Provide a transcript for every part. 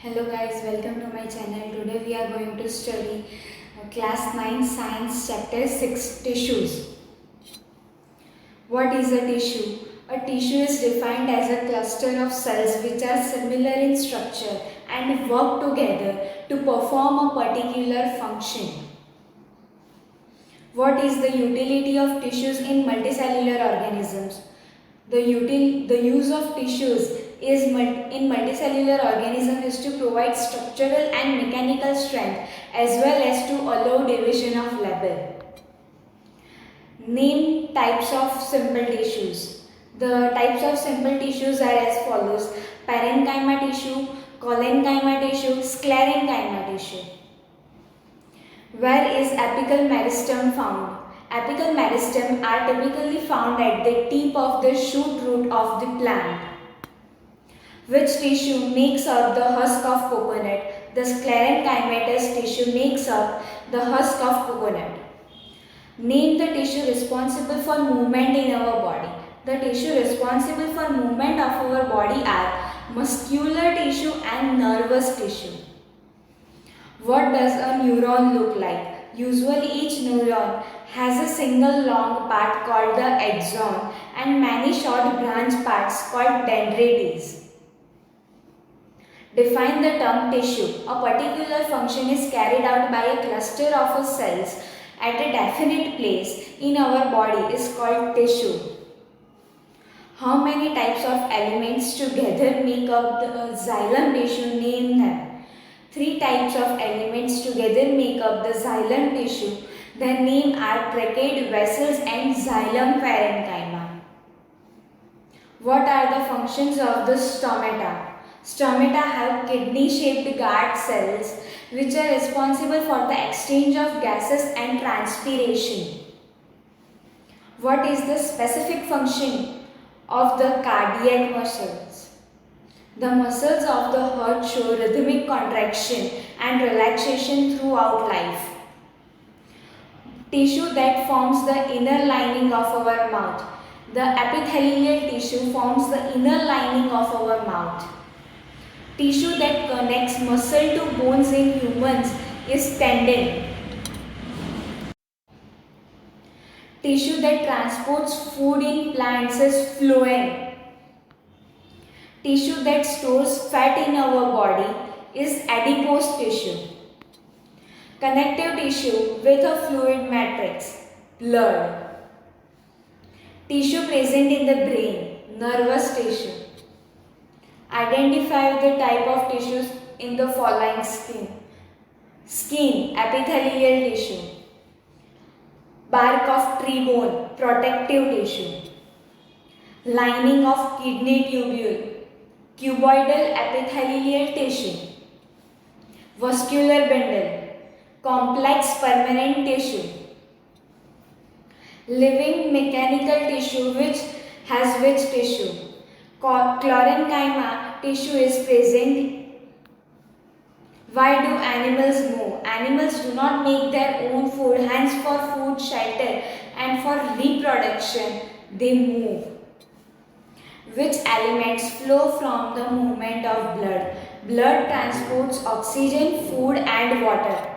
Hello guys, welcome to my channel. Today we are going to study class 9 science chapter 6 tissues. What is a tissue? A tissue is defined as a cluster of cells which are similar in structure and work together to perform a particular function. What is the utility of tissues in multicellular organisms? The use of tissues in multicellular organisms is to provide structural and mechanical strength as well as to allow division of labor. Name types of simple tissues. The types of simple tissues are as follows: parenchyma tissue, collenchyma tissue, sclerenchyma tissue. Where is apical meristem found? Apical meristem are typically found at the tip of the shoot root of the plant. Which tissue makes up the husk of coconut? The sclerenchymatous tissue makes up the husk of coconut. Name the tissue responsible for movement in our body. The tissue responsible for movement of our body are muscular tissue and nervous tissue. What does a neuron look like? Usually each neuron has a single long part called the axon and many short branch parts called dendrites. Define the term tissue. A particular function is carried out by a cluster of cells at a definite place in our body is called tissue. How many types of elements together make up the xylem tissue? Name them. 3 types of elements together make up the xylem tissue. Their name are tracheids, vessels and xylem parenchyma. What are the functions of the stomata? Stomata have kidney-shaped guard cells which are responsible for the exchange of gases and transpiration. What is the specific function of the cardiac muscles? The muscles of the heart show rhythmic contraction and relaxation throughout life. Tissue that forms the inner lining of our mouth. The epithelial tissue forms the inner lining of our mouth. Tissue that connects muscle to bones in humans is tendon. Tissue that transports food in plants is phloem. Tissue that stores fat in our body is adipose tissue. Connective tissue with a fluid matrix, blood. Tissue present in the brain, nervous tissue. Identify the type of tissues in the following skin. Skin, epithelial tissue. Bark of tree bone, protective tissue. Lining of kidney tubule, cuboidal epithelial tissue. Vascular bundle, complex permanent tissue. Living mechanical tissue which has which tissue? Sclerenchyma tissue is present. Why do animals move? Animals do not make their own food, hence for food, shelter and for reproduction they move. Which elements flow from the movement of blood? Blood transports oxygen, food and water.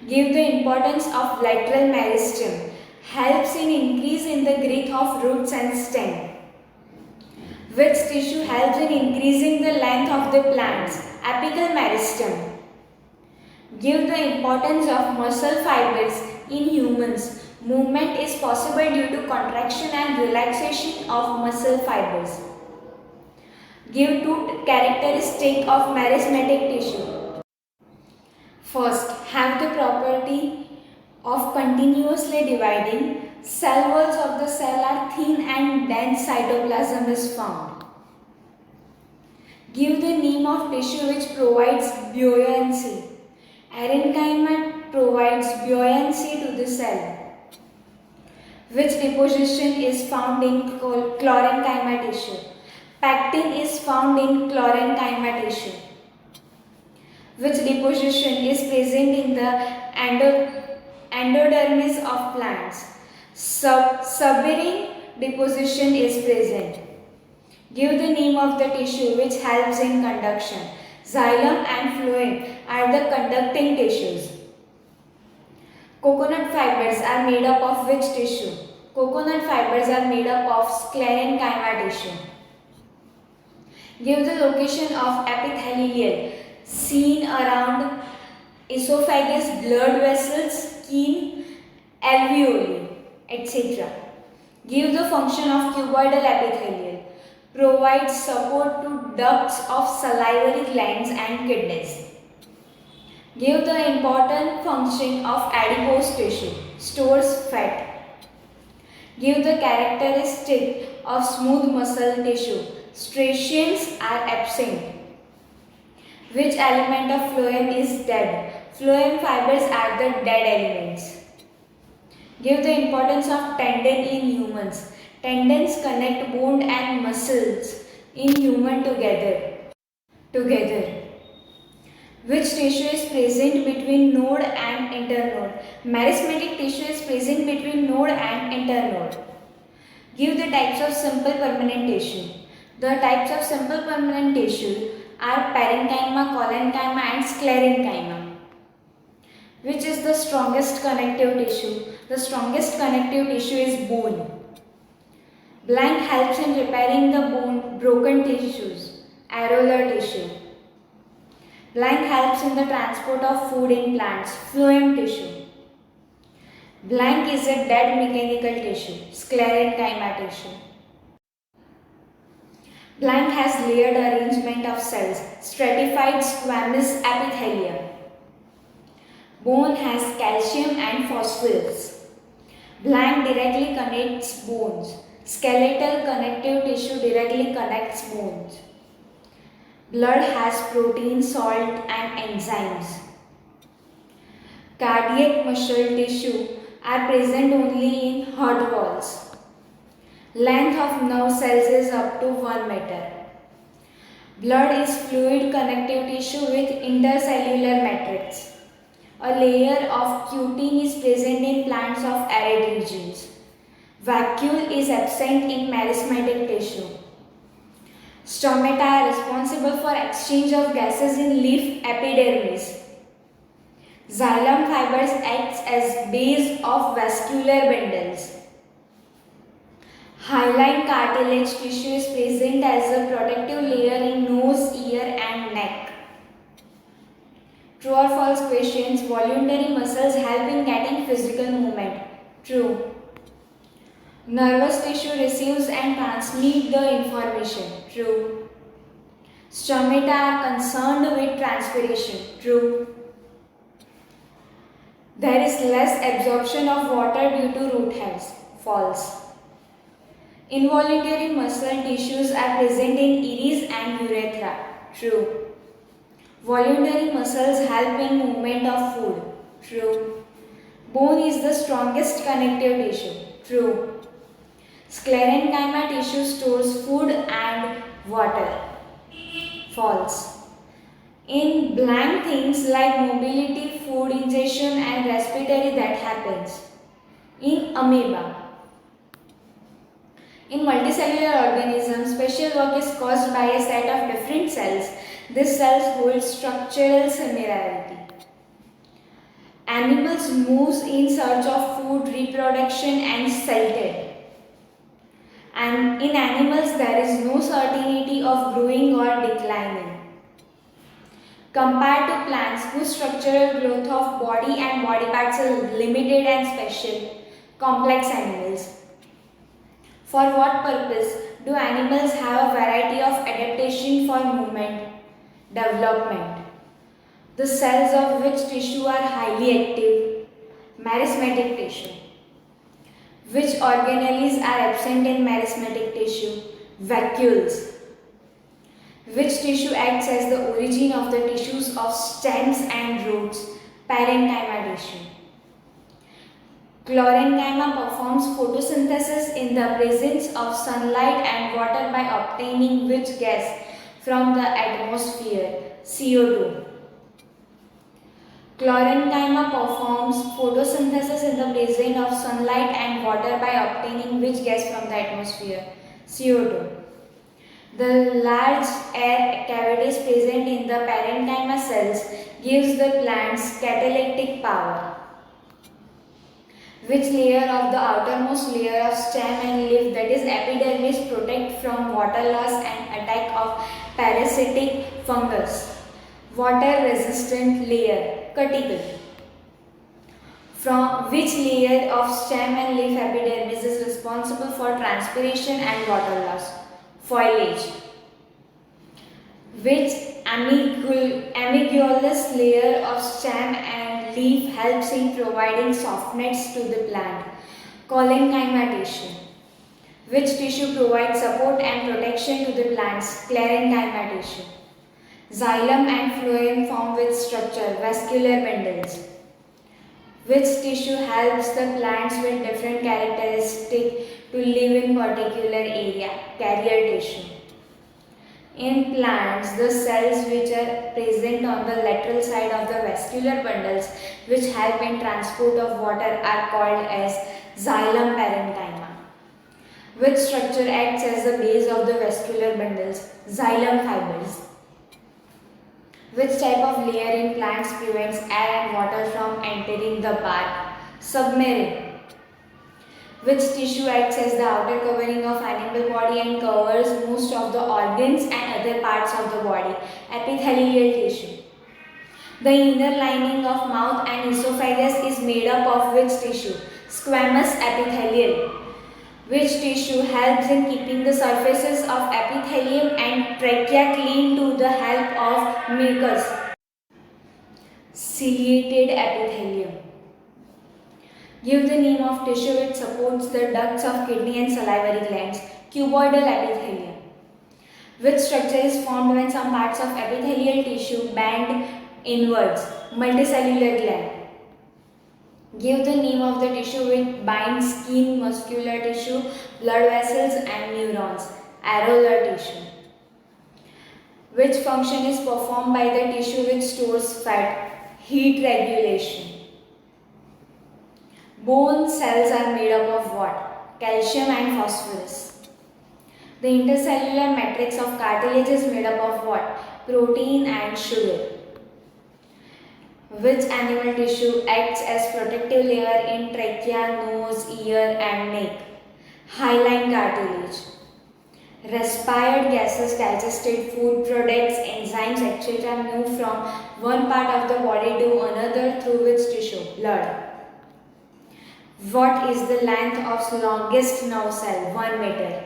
Give the importance of lateral meristem. Helps in increase in the growth of roots and stem. Which tissue helps in increasing the length of the plants? Apical meristem. Give the importance of muscle fibers in humans. Movement is possible due to contraction and relaxation of muscle fibers. Give 2 characteristics of meristematic tissue. First, have the property of continuously dividing. Cell walls of the cell are thin and dense cytoplasm is found. Give the name of tissue which provides buoyancy. Parenchyma provides buoyancy to the cell. Which deposition is found in chlorenchyma tissue? Pectin is found in chlorenchyma tissue. Which deposition is present in the endodermis of plants? Suberin deposition is present. Give the name of the tissue which helps in conduction. Xylem and phloem are the conducting tissues. Coconut fibers are made up of which tissue? Coconut fibers are made up of sclerenchyma tissue. Give the location of epithelial seen around esophagus, blood vessels, skin, alveoli, etc. Give the function of cuboidal epithelial. Provides support to ducts of salivary glands and kidneys. Give the important function of adipose tissue. Stores fat. Give the characteristic of smooth muscle tissue. Striations are absent. Which element of phloem is dead? Phloem fibers are the dead elements. Give the importance of tendon in humans. Tendons connect bone and muscles in human together. Which tissue is present between node and internode? Meristematic tissue is present between node and internode. Give the types of simple permanent tissue. The types of simple permanent tissue are parenchyma, collenchyma and sclerenchyma. Which is the strongest connective tissue? The strongest connective tissue is bone. Blank helps in repairing the broken tissues. Areolar tissue. Blank helps in the transport of food in plants. Phloem tissue. Blank is a dead mechanical tissue. Sclerenchyma tissue. Blank has layered arrangement of cells. Stratified squamous epithelia. Bone has calcium and phosphorus. Blank directly connects bones. Skeletal connective tissue directly connects bones. Blood has protein, salt and enzymes. Cardiac muscle tissue are present only in heart walls. Length of nerve cells is up to 1 meter. Blood is fluid connective tissue with intercellular matrix. A layer of cutin is present in plants of arid regions. Vacuole is absent in meristematic tissue. Stomata are responsible for exchange of gases in leaf epidermis. Xylem fibers act as base of vascular bundles. Hyaline cartilage tissue is present as a protective layer in nose, ear and neck. True or false questions? Voluntary muscles help in getting physical movement. True. Nervous tissue receives and transmits the information. True. Stomata are concerned with transpiration. True. There is less absorption of water due to root hairs. False. Involuntary muscle tissues are present in iris and urethra. True. Voluntary muscles help in movement of food. True. Bone is the strongest connective tissue. True. Sclerenchyma tissue stores food and water. False. In blank things like mobility, food ingestion and respiratory that happens. In amoeba. In multicellular organisms, special work is caused by a set of different cells. These cells hold structural similarity. Animals move in search of food, reproduction and shelter. And in animals there is no certainty of growing or declining. Compared to plants whose structural growth of body and body parts are limited and special, complex animals. For what purpose do animals have a variety of adaptation for movement, development? The cells of which tissue are highly active? Meristematic tissue. Which organelles are absent in meristematic tissue? Vacuoles. Which tissue acts as the origin of the tissues of stems and roots? Parenchyma tissue. Chlorenchyma performs photosynthesis in the presence of sunlight and water by obtaining which gas from the atmosphere? CO2. Chlorenchyma performs photosynthesis in the presence of sunlight and water by obtaining which gas from the atmosphere? CO2. The large air cavities present in the parenchyma cells gives the plants catalytic power. Which layer of the outermost layer of stem and leaf, that is epidermis, protect from water loss and attack of parasitic fungus? Water resistant layer, cuticle. From which layer of stem and leaf epidermis is responsible for transpiration and water loss? Foliage. Which amygdalous layer of stem and leaf helps in providing softness to the plant? Collenchyma tissue. Which tissue provides support and protection to the plants? Sclerenchyma tissue. Xylem and phloem form which structure? Vascular bundles. Which tissue helps the plants with different characteristics to live in particular area? Carrier tissue. In plants, the cells which are present on the lateral side of the vascular bundles which help in transport of water are called as xylem parenchyma. Which structure acts as the base of the vascular bundles? Xylem fibers. Which type of layer in plants prevents air and water from entering the bark? Submarine. Which tissue acts as the outer covering of animal body and covers most of the organs and other parts of the body? Epithelial tissue. The inner lining of mouth and esophagus is made up of which tissue? Squamous epithelial. Which tissue helps in keeping the surfaces of epithelium and trachea clean to the help of mucus? Ciliated epithelium. Give the name of tissue which supports the ducts of kidney and salivary glands. Cuboidal epithelium. Which structure is formed when some parts of epithelial tissue bend inwards? Multicellular gland. Give the name of the tissue which binds skin, muscular tissue, blood vessels and neurons. Areolar tissue. Which function is performed by the tissue which stores fat? Heat regulation. Bone cells are made up of what? Calcium and phosphorus. The intercellular matrix of cartilage is made up of what? Protein and sugar. Which animal tissue acts as protective layer in trachea, nose, ear and neck? Hyaline cartilage. Respired gases, digested food products, enzymes, etc. move from one part of the body to another through which tissue? Blood. What is the length of longest nerve cell? 1 meter.